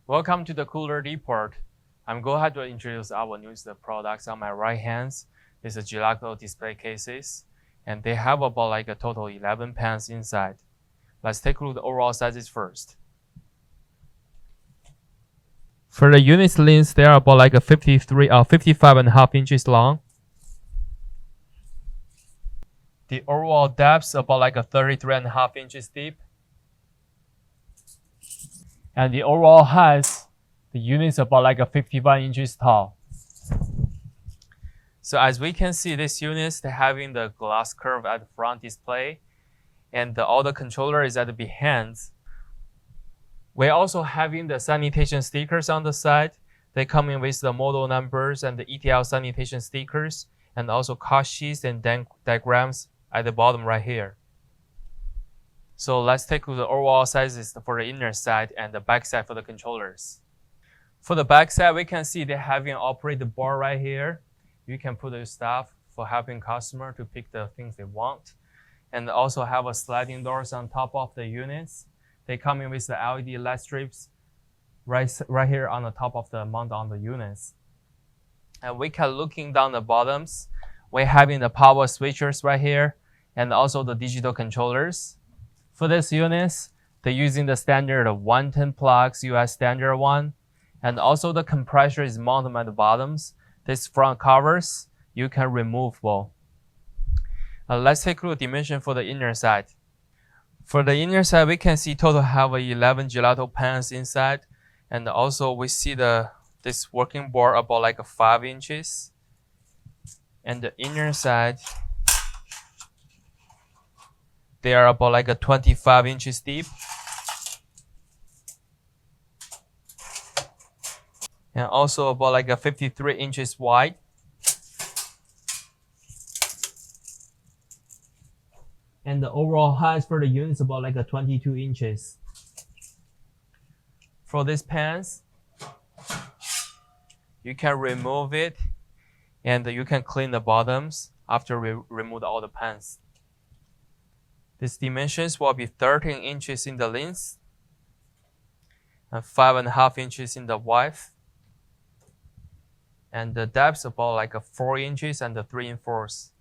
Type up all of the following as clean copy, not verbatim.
Welcome to the Cooler Report. I'm going to introduce our newest products. On my right hand is a gelato display cases, and they have about like a total 11 pans inside. Let's take a look at the overall sizes first. For the unit lengths, they are about like a 55.5 inches long. The overall depth about like a 33.5 inches deep. And the overall height, the unit is about like a 51 inches tall. So as we can see, these units, they're having the glass curve at the front display, and all the controller is at the behind. We're also having the sanitation stickers on the side. They come in with the model numbers and the ETL sanitation stickers, and also cost sheets and diagrams at the bottom right here. So let's take a look at the overall sizes for the inner side and the back side for the controllers. For the back side, we can see they have an operator board right here. You can put your stuff for helping customer to pick the things they want. And also have a sliding doors on top of the units. They come in with the LED LED strips right here on the top of the mount on the units. And we can looking down the bottoms. We're having the power switchers right here and also the digital controllers. For these units, they're using the standard 110 plugs US standard one, and also the compressor is mounted at the bottoms. This front covers, you can removable. Let's take a look at dimension for the inner side. For the inner side, we can see total have 11 gelato pans inside, and also we see this working board about like 5 inches, and the inner side, they are about like 25 inches deep. And also about like 53 inches wide. And the overall height for the unit is about like 22 inches. For these pans, you can remove it and you can clean the bottoms after remove all the pans. These dimensions will be 13 inches in the length and 5.5 inches in the width. And the depth is about like 4 inches and 3/4.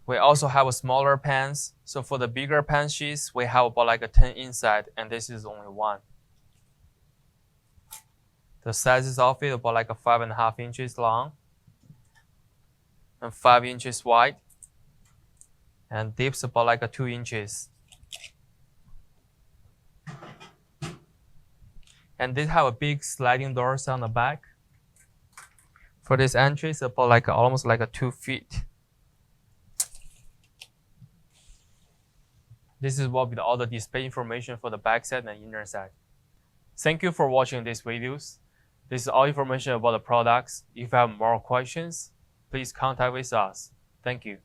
We also have a smaller pans. So for the bigger pan sheets, we have about like 10 inside, and this is only 1. The sizes of it about like 5.5 inches long and 5 inches wide, and deep's about like 2 inches. And they have a big sliding doors on the back. For this entry, it's about like almost like 2 feet. This is what with all the display information for the back side and inner side. Thank you for watching these videos. This is all information about the products. If you have more questions, please contact with us. Thank you.